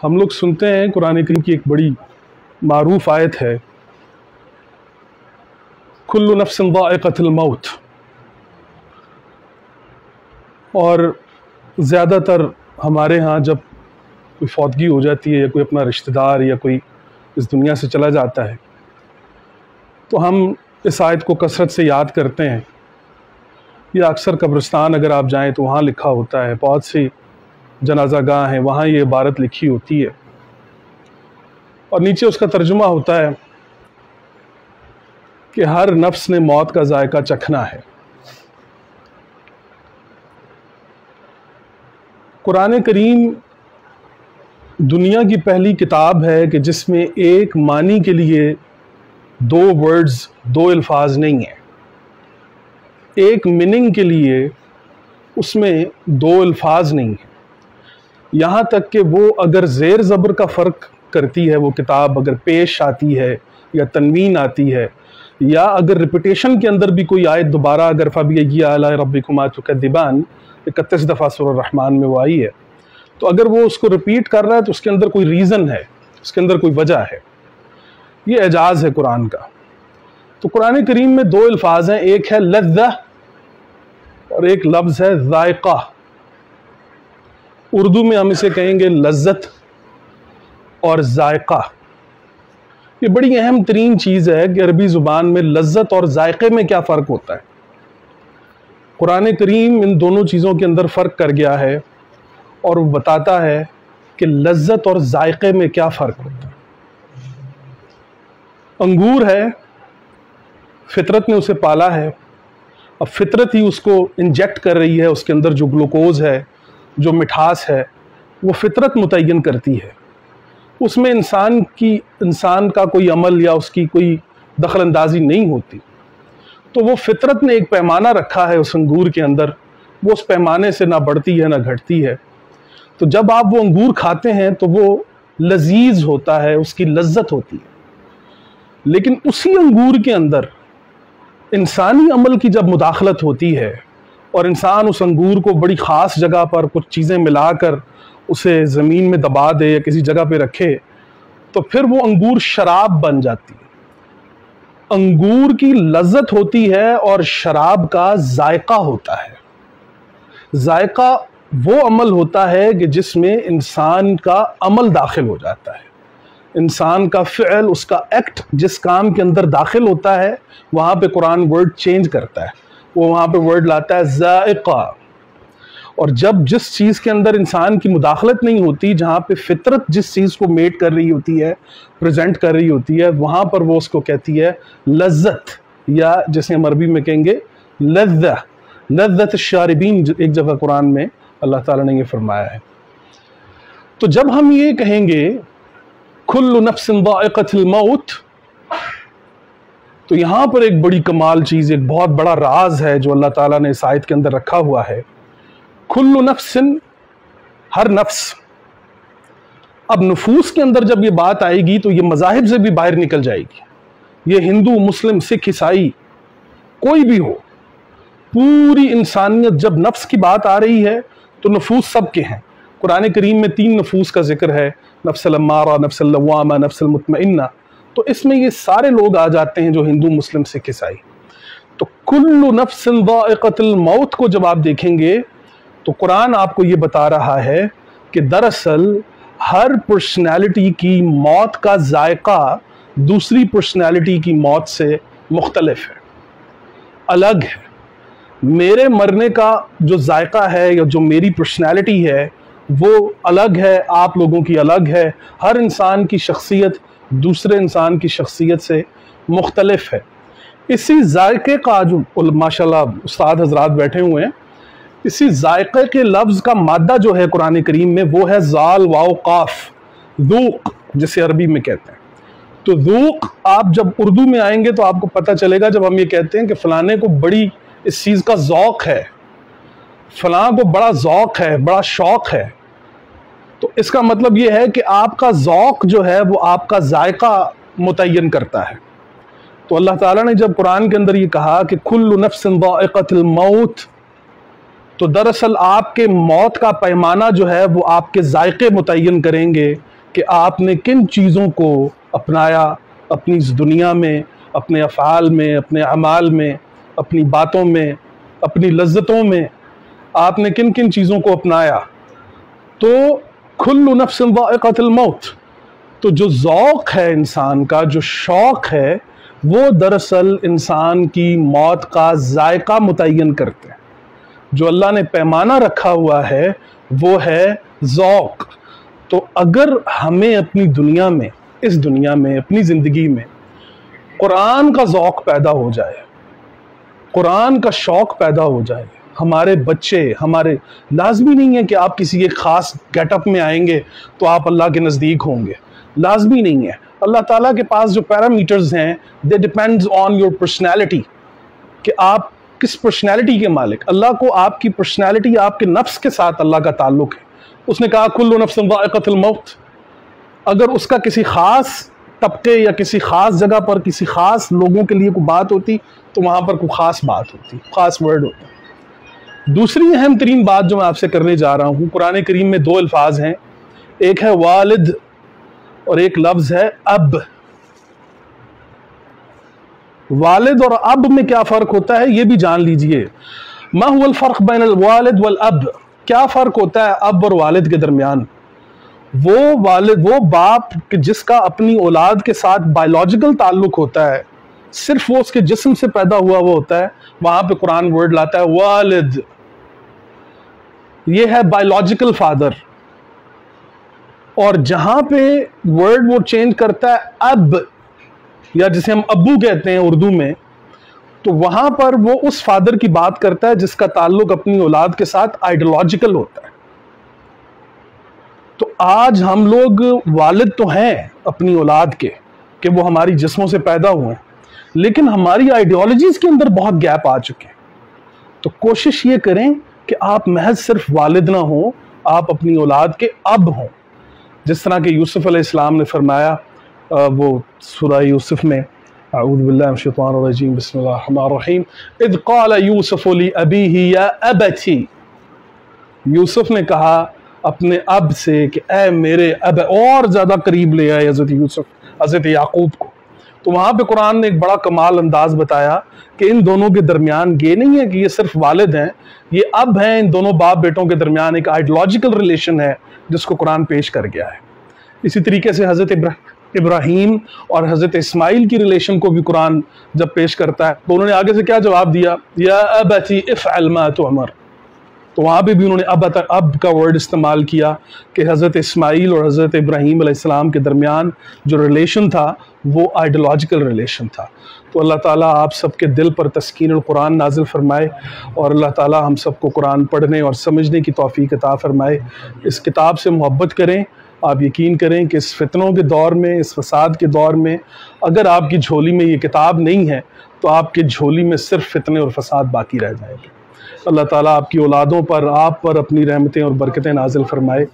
ہم لوگ سنتے ہیں قرآن کریم کی ایک بڑی معروف آیت ہے، کل نفس ذائقۃ الموت، اور زیادہ تر ہمارے ہاں جب کوئی فوتگی ہو جاتی ہے یا کوئی اپنا رشتہ دار یا کوئی اس دنیا سے چلا جاتا ہے تو ہم اس آیت کو کثرت سے یاد کرتے ہیں، یا اکثر قبرستان اگر آپ جائیں تو وہاں لکھا ہوتا ہے، بہت سی جنازہ گاہ ہیں وہاں یہ عبارت لکھی ہوتی ہے، اور نیچے اس کا ترجمہ ہوتا ہے کہ ہر نفس نے موت کا ذائقہ چکھنا ہے۔ قرآن کریم دنیا کی پہلی کتاب ہے کہ جس میں ایک معنی کے لیے دو ورڈز، دو الفاظ نہیں ہیں، ایک میننگ کے لیے اس میں دو الفاظ نہیں ہیں، یہاں تک کہ وہ اگر زیر زبر کا فرق کرتی ہے، وہ کتاب اگر پیش آتی ہے یا تنوین آتی ہے، یا اگر ریپیٹیشن کے اندر بھی کوئی آیت دوبارہ اگر فَبِأَيِّ آلَاءِ رَبِّكُمَا تُكَذِّبَانِ 31 دفعہ سورہ الرحمن میں وہ آئی ہے، تو اگر وہ اس کو ریپیٹ کر رہا ہے تو اس کے اندر کوئی ریزن ہے، اس کے اندر کوئی وجہ ہے، یہ اعجاز ہے قرآن کا۔ تو قرآن کریم میں دو الفاظ ہیں، ایک ہے لذہ اور ایک لفظ ہے ذائقہ۔ اردو میں ہم اسے کہیں گے لذت اور ذائقہ۔ یہ بڑی اہم ترین چیز ہے کہ عربی زبان میں لذت اور ذائقے میں کیا فرق ہوتا ہے۔ قرآن کریم ان دونوں چیزوں کے اندر فرق کر گیا ہے اور وہ بتاتا ہے کہ لذت اور ذائقے میں کیا فرق ہوتا ہے۔ انگور ہے، فطرت نے اسے پالا ہے، اب فطرت ہی اس کو انجیکٹ کر رہی ہے، اس کے اندر جو گلوکوز ہے، جو مٹھاس ہے، وہ فطرت متعین کرتی ہے، اس میں انسان کا کوئی عمل یا اس کی کوئی دخل اندازی نہیں ہوتی۔ تو وہ فطرت نے ایک پیمانہ رکھا ہے اس انگور کے اندر، وہ اس پیمانے سے نہ بڑھتی ہے نہ گھٹتی ہے۔ تو جب آپ وہ انگور کھاتے ہیں تو وہ لذیذ ہوتا ہے، اس کی لذت ہوتی ہے، لیکن اسی انگور کے اندر انسانی عمل کی جب مداخلت ہوتی ہے اور انسان اس انگور کو بڑی خاص جگہ پر کچھ چیزیں ملا کر اسے زمین میں دبا دے یا کسی جگہ پہ رکھے تو پھر وہ انگور شراب بن جاتی ہے۔ انگور کی لذت ہوتی ہے اور شراب کا ذائقہ ہوتا ہے۔ ذائقہ وہ عمل ہوتا ہے کہ جس میں انسان کا عمل داخل ہو جاتا ہے، انسان کا فعل، اس کا ایکٹ جس کام کے اندر داخل ہوتا ہے وہاں پہ قرآن ورڈ چینج کرتا ہے، وہ وہاں پہ ورڈ لاتا ہے ذائقہ۔ اور جب جس چیز کے اندر انسان کی مداخلت نہیں ہوتی، جہاں پہ فطرت جس چیز کو میٹ کر رہی ہوتی ہے، پریزنٹ کر رہی ہوتی ہے، وہاں پر وہ اس کو کہتی ہے لذت، یا جسے ہم عربی میں کہیں گے لذہ، لذت الشاربین، ایک جگہ قرآن میں اللہ تعالیٰ نے یہ فرمایا ہے۔ تو جب ہم یہ کہیں گے کل نفس ذائقۃ الموت، تو یہاں پر ایک بڑی کمال چیز، ایک بہت بڑا راز ہے جو اللہ تعالیٰ نے اس آیت کے اندر رکھا ہوا ہے۔ کل نفس، ہر نفس۔ اب نفوس کے اندر جب یہ بات آئے گی تو یہ مذاہب سے بھی باہر نکل جائے گی، یہ ہندو، مسلم، سکھ، عیسائی کوئی بھی ہو، پوری انسانیت جب نفس کی بات آ رہی ہے تو نفوس سب کے ہیں۔ قرآن کریم میں 3 نفوس کا ذکر ہے، نفس الامارہ، نفس اللوامہ، نفس المطمئنہ، تو اس میں یہ سارے لوگ آ جاتے ہیں جو ہندو، مسلم، سکھ، عیسائی۔ تو کل نفس ذائقۃ الموت کو جب آپ دیکھیں گے تو قرآن آپ کو یہ بتا رہا ہے کہ دراصل ہر پرسنالٹی کی موت کا ذائقہ دوسری پرسنالٹی کی موت سے مختلف ہے، الگ ہے۔ میرے مرنے کا جو ذائقہ ہے یا جو میری پرسنالٹی ہے وہ الگ ہے، آپ لوگوں کی الگ ہے۔ ہر انسان کی شخصیت دوسرے انسان کی شخصیت سے مختلف ہے۔ اسی ذائقے کا جو ماشاءاللہ استاد حضرات بیٹھے ہوئے ہیں، اسی ذائقے کے لفظ کا مادہ جو ہے قرآن کریم میں وہ ہے ذال واو قاف، ذوق جسے عربی میں کہتے ہیں۔ تو ذوق آپ جب اردو میں آئیں گے تو آپ کو پتہ چلے گا، جب ہم یہ کہتے ہیں کہ فلانے کو بڑی اس چیز کا ذوق ہے، فلاں کو بڑا ذوق ہے، بڑا شوق ہے، تو اس کا مطلب یہ ہے کہ آپ کا ذوق جو ہے وہ آپ کا ذائقہ متعین کرتا ہے۔ تو اللہ تعالیٰ نے جب قرآن کے اندر یہ کہا کہ کل نفس ذائقۃ الموت، تو دراصل آپ کے موت کا پیمانہ جو ہے وہ آپ کے ذائقے متعین کریں گے کہ آپ نے کن چیزوں کو اپنایا اپنی اس دنیا میں، اپنے افعال میں، اپنے اعمال میں، اپنی باتوں میں، اپنی لذتوں میں آپ نے کن کن چیزوں کو اپنایا۔ تو کل نفس ذائقۃ الموت، تو جو ذوق ہے انسان کا، جو شوق ہے، وہ دراصل انسان کی موت کا ذائقہ متعین کرتے ہیں۔ جو اللہ نے پیمانہ رکھا ہوا ہے وہ ہے ذوق۔ تو اگر ہمیں اپنی دنیا میں، اس دنیا میں، اپنی زندگی میں قرآن کا ذوق پیدا ہو جائے، قرآن کا شوق پیدا ہو جائے، ہمارے بچے، ہمارے لازمی نہیں ہے کہ آپ کسی ایک خاص گیٹ اپ میں آئیں گے تو آپ اللہ کے نزدیک ہوں گے، لازمی نہیں ہے۔ اللہ تعالیٰ کے پاس جو پیرامیٹرز ہیں they depends on your personality، کہ آپ کس پرسنالٹی کے مالک۔ اللہ کو آپ کی پرسنالٹی، آپ کے نفس کے ساتھ اللہ کا تعلق ہے۔ اس نے کہا کل نفس ذائقۃ الموت۔ اگر اس کا کسی خاص طبقے یا کسی خاص جگہ پر کسی خاص لوگوں کے لیے کوئی بات ہوتی تو وہاں پر کوئی خاص بات ہوتی، خاص ورڈ ہوتا۔ دوسری اہم ترین بات جو میں آپ سے کرنے جا رہا ہوں، قرآن کریم میں دو الفاظ ہیں، ایک ہے والد اور ایک لفظ ہے اب۔ والد اور اب میں کیا فرق ہوتا ہے یہ بھی جان لیجئے۔ ما هو الفرق بین الوالد والاب، کیا فرق ہوتا ہے اب اور والد کے درمیان؟ وہ والد، وہ باپ جس کا اپنی اولاد کے ساتھ بائیولوجیکل تعلق ہوتا ہے، صرف وہ اس کے جسم سے پیدا ہوا وہ ہوتا ہے، وہاں پہ قرآن ورڈ لاتا ہے والد، یہ ہے بائیولوجیکل فادر۔ اور جہاں پہ ورڈ وہ چینج کرتا ہے اب، یا جسے ہم ابو کہتے ہیں اردو میں، تو وہاں پر وہ اس فادر کی بات کرتا ہے جس کا تعلق اپنی اولاد کے ساتھ آئیڈیولوجیکل ہوتا ہے۔ تو آج ہم لوگ والد تو ہیں اپنی اولاد کے کہ وہ ہماری جسموں سے پیدا ہوئے ہیں، لیکن ہماری آئیڈیالوجیز کے اندر بہت گیپ آ چکے ہیں۔ تو کوشش یہ کریں کہ آپ محض صرف والد نہ ہوں، آپ اپنی اولاد کے اب ہوں، جس طرح کہ یوسف علیہ السلام نے فرمایا وہ سورہ یوسف میں، اعوذ باللہ من الشیطان الرجیم، بسم اللہ الرحمن الرحیم، اذ قال یوسف لأبیہ یا ابتی، یوسف نے کہا اپنے اب سے کہ اے میرے اب، اور زیادہ قریب لے آئے حضرت یوسف حضرت یعقوب کو۔ تو وہاں پہ قرآن نے ایک بڑا کمال انداز بتایا کہ ان دونوں کے درمیان یہ نہیں ہے کہ یہ صرف والد ہیں، یہ اب ہیں، ان دونوں باپ بیٹوں کے درمیان ایک آئیڈیولوجیکل ریلیشن ہے جس کو قرآن پیش کر گیا ہے۔ اسی طریقے سے حضرت ابراہیم اور حضرت اسماعیل کی ریلیشن کو بھی قرآن جب پیش کرتا ہے تو انہوں نے آگے سے کیا جواب دیا؟ یا ابتی افعل ما تؤمر۔ تو وہاں پہ بھی انہوں نے اب کا ورڈ استعمال کیا کہ حضرت اسماعیل اور حضرت ابراہیم علیہ السلام کے درمیان جو ریلیشن تھا وہ آئیڈیولوجیکل ریلیشن تھا۔ تو اللہ تعالیٰ آپ سب کے دل پر تسکین القرآن نازل فرمائے، اور اللہ تعالیٰ ہم سب کو قرآن پڑھنے اور سمجھنے کی توفیق عطا فرمائے۔ اس کتاب سے محبت کریں۔ آپ یقین کریں کہ اس فتنوں کے دور میں، اس فساد کے دور میں، اگر آپ کی جھولی میں یہ کتاب نہیں ہے تو آپ کی جھولی میں صرف فتنے اور فساد باقی رہ جائیں گے۔ اللہ تعالیٰ آپ کی اولادوں پر، آپ پر اپنی رحمتیں اور برکتیں نازل فرمائے۔